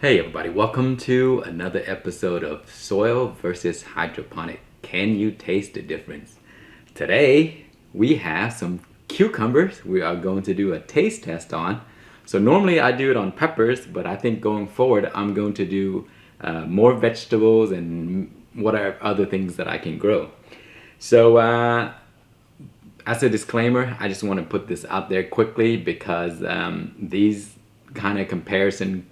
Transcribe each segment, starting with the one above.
Hey everybody, welcome to another episode of Soil versus Hydroponic. Can you taste the difference? Today we have some cucumbers we are going to do a taste test on. So normally I do it on peppers, but I think going forward I'm going to do more vegetables and whatever other things that I can grow. So as a disclaimer, I just want to put this out there quickly because these kind of comparison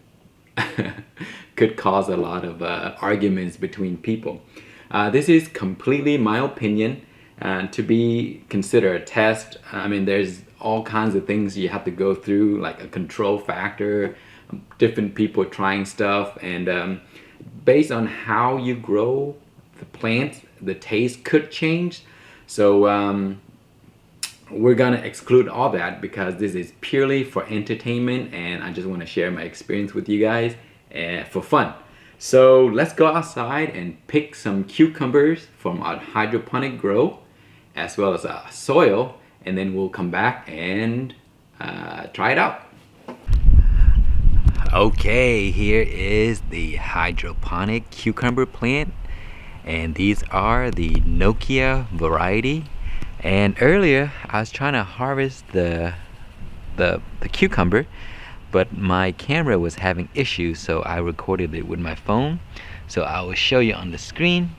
could cause a lot of arguments between people. This is completely my opinion to be considered a test. I mean, there's all kinds of things you have to go through, like a control factor, different people trying stuff, and based on how you grow the plants, the taste could change. So we're gonna exclude all that because this is purely for entertainment and I just want to share my experience with you guys for fun. So let's go outside and pick some cucumbers from our hydroponic grow as well as soil, and then we'll come back and try it out. Okay, here is the hydroponic cucumber plant, and these are the Nokya variety. And earlier I was trying to harvest the cucumber, but my camera was having issues, so I recorded it with my phone. So I will show you on the screen.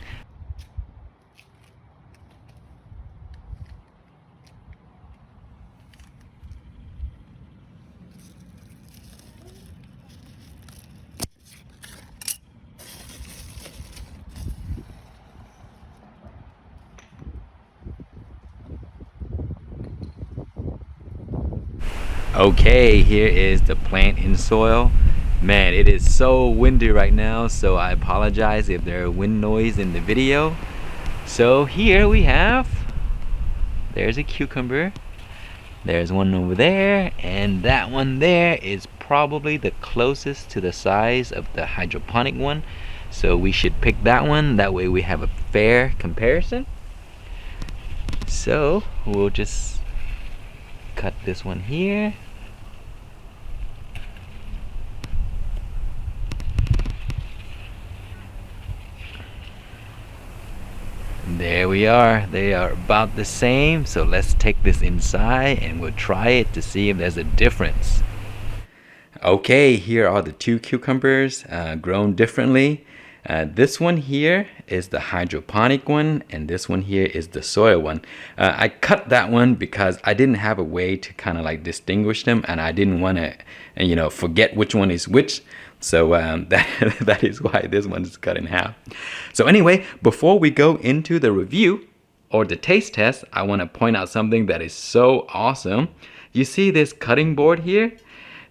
Okay, here is the plant in soil. Man, it is so windy right now, so I apologize if there are wind noise in the video. So here we have, there's a cucumber, there's one over there, and that one there is probably the closest to the size of the hydroponic one. So we should pick that one, that way we have a fair comparison. So we'll just cut this one here. There we are. They are about the same. So let's take this inside and we'll try it to see if there's a difference. Okay, here are the two cucumbers grown differently. This one here is the hydroponic one, and this one here is the soil one. I cut that one because I didn't have a way to kind of like distinguish them, and I didn't want to, forget which one is which. So that is why this one is cut in half. So anyway, before we go into the review or the taste test, I want to point out something that is so awesome. You see this cutting board here?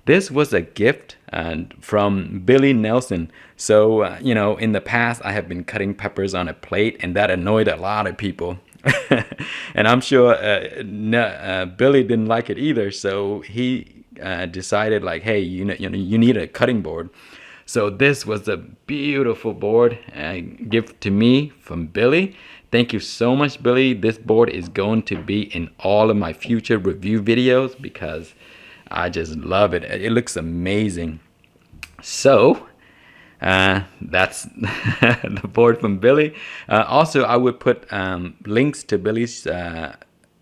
This was a gift from Billy Nelson. So, in the past, I have been cutting peppers on a plate, and that annoyed a lot of people. And I'm sure Billy didn't like it either. So he decided like, hey, you need a cutting board. So this was a beautiful board, gift to me from Billy. Thank you so much, Billy. This board is going to be in all of my future review videos because I just love it. It looks amazing. So that's the board from Billy. Also, I would put links to Billy's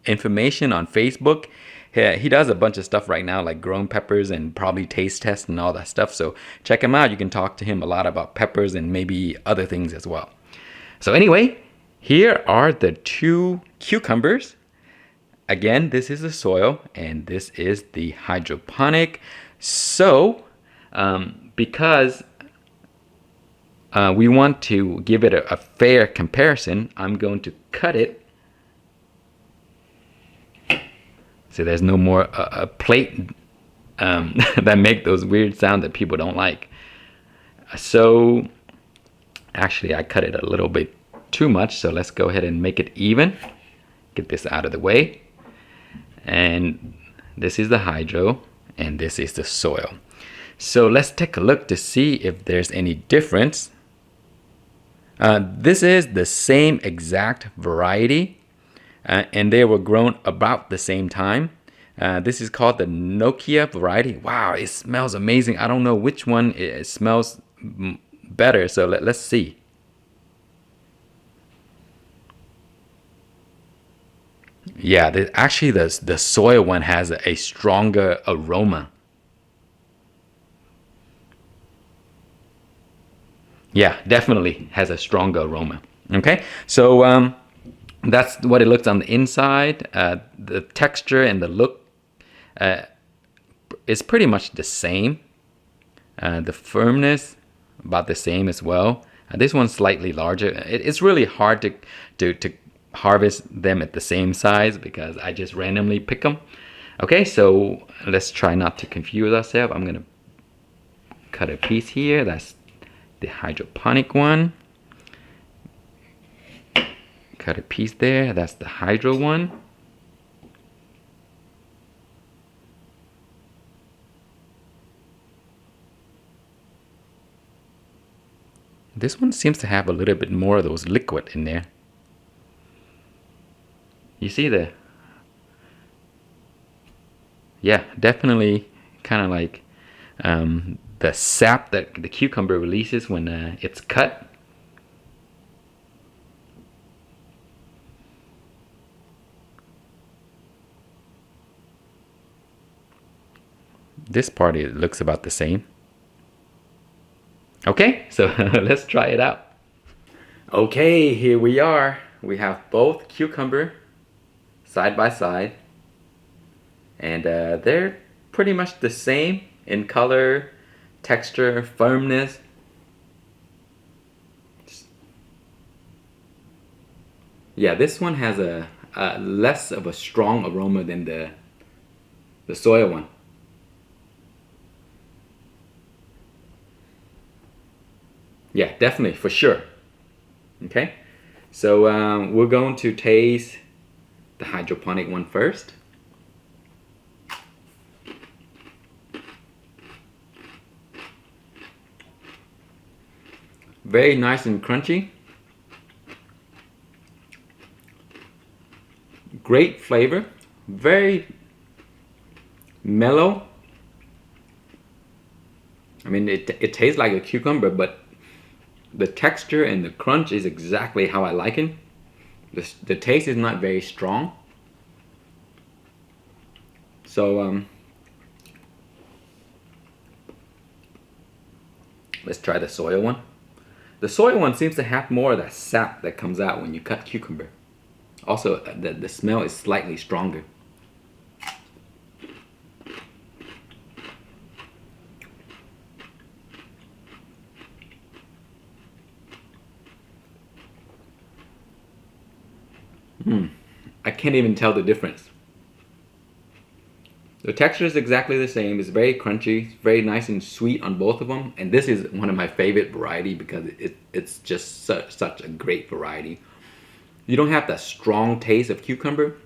information on Facebook. He does a bunch of stuff right now, like growing peppers and probably taste tests and all that stuff. So check him out. You can talk to him a lot about peppers and maybe other things as well. So anyway, here are the two cucumbers. Again, this is the soil and this is the hydroponic. So because we want to give it a fair comparison, I'm going to cut it. So there's no more a plate that make those weird sounds that people don't like. So actually I cut it a little bit too much, so let's go ahead and make it even. Get this out of the way. And this is the hydro and this is the soil. So let's take a look to see if there's any difference. This is the same exact variety and they were grown about the same time. This is called the Nokya variety. Wow, it smells amazing. I don't know which one it smells better, so let's see. Yeah, actually the soy one has a stronger aroma. Yeah, definitely has a stronger aroma. Okay, so that's what it looks on the inside. The texture and the look is pretty much the same. The firmness about the same as well. This one's slightly larger. It's really hard to harvest them at the same size because I just randomly pick them. Okay, so let's try not to confuse ourselves. I'm gonna cut a piece here. That's the hydroponic one. Cut a piece there. That's the hydro one. This one seems to have a little bit more of those liquid in there. You see the, yeah, definitely kind of like the sap that the cucumber releases when it's cut. This part, it looks about the same. Okay, so let's try it out. Okay, here we are. We have both cucumber side by side, and they're pretty much the same in color, texture, firmness. Yeah, this one has a less of a strong aroma than the soy one. Yeah, definitely, for sure. Okay, so we're going to taste the hydroponic one first. Very nice and crunchy. Great flavor. Very mellow. I mean, it tastes like a cucumber, but the texture and the crunch is exactly how I like it. The taste is not very strong. So let's try the soy one. The soy one seems to have more of that sap that comes out when you cut cucumber. Also, the smell is slightly stronger. I can't even tell the difference. The texture is exactly the same. It's very crunchy, very nice and sweet on both of them. And this is one of my favorite variety because it's just such a great variety. You don't have that strong taste of cucumber,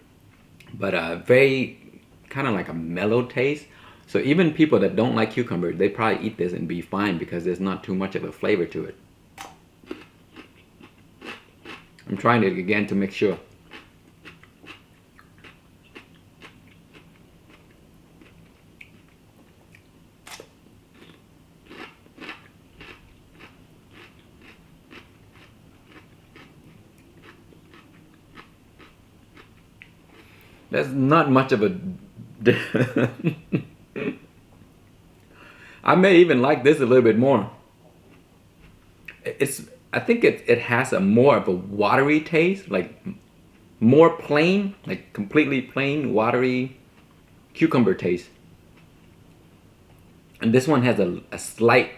but a very kind of like a mellow taste. So even people that don't like cucumber, they probably eat this and be fine because there's not too much of a flavor to it. I'm trying it again to make sure. There's not much of a I may even like this a little bit more. I think it has a more of a watery taste, like more plain, like completely plain, watery cucumber taste. And this one has a slight,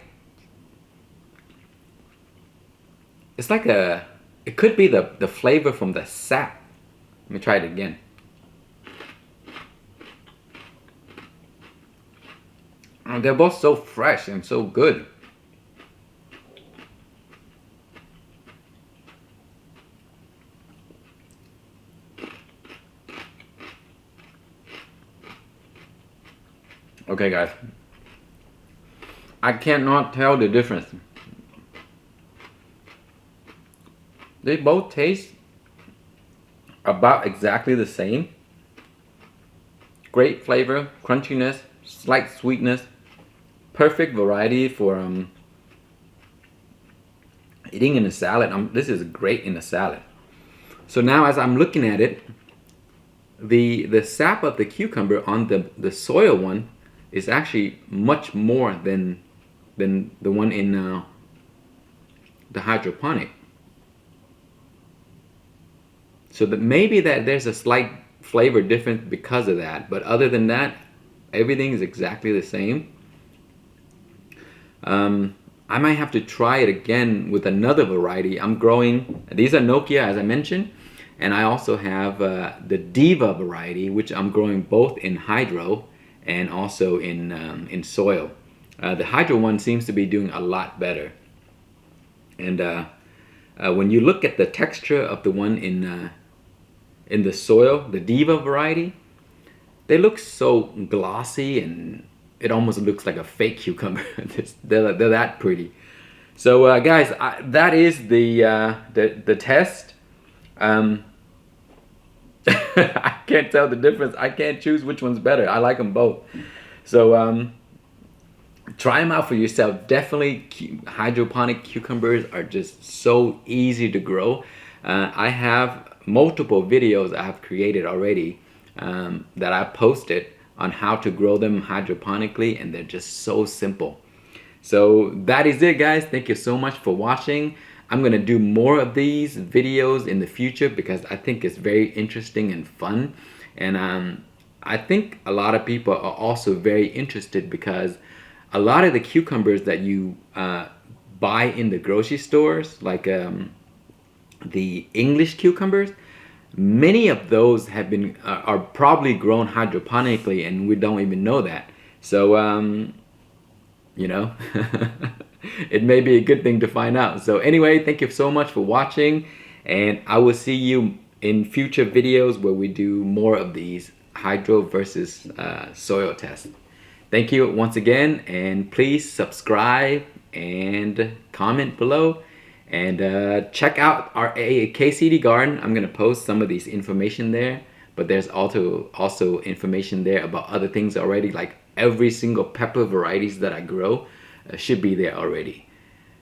it's like it could be the flavor from the sap. Let me try it again. They're both so fresh and so good. Okay, guys. I cannot tell the difference. They both taste about exactly the same. Great flavor, crunchiness, slight sweetness. Perfect variety for eating in a salad. This is great in a salad. So now as I'm looking at it, the sap of the cucumber on the soil one is actually much more than the one in the hydroponic. So that maybe that there's a slight flavor difference because of that, but other than that, everything is exactly the same. I might have to try it again with another variety. I'm growing, these are Nokya as I mentioned, and I also have the Diva variety, which I'm growing both in hydro and also in soil. The hydro one seems to be doing a lot better. And when you look at the texture of the one in the soil, the Diva variety, they look so glossy and it almost looks like a fake cucumber. they're that pretty. So guys, that is the test. I can't tell the difference. I can't choose which one's better. I like them both. So try them out for yourself. Definitely, hydroponic cucumbers are just so easy to grow. I have multiple videos I have created already that I posted on how to grow them hydroponically, and they're just so simple. So that is it, guys. Thank you so much for watching. I'm gonna do more of these videos in the future because I think it's very interesting and fun, and I think a lot of people are also very interested because a lot of the cucumbers that you buy in the grocery stores, like the English cucumbers, many of those have been are probably grown hydroponically, and we don't even know that. So you know, it may be a good thing to find out. So anyway, thank you so much for watching, and I will see you in future videos where we do more of these hydro versus soil tests. Thank you once again, and please subscribe and comment below, and check out our KCD garden. I'm gonna post some of these information there, but there's also information there about other things already, like every single pepper varieties that I grow should be there already.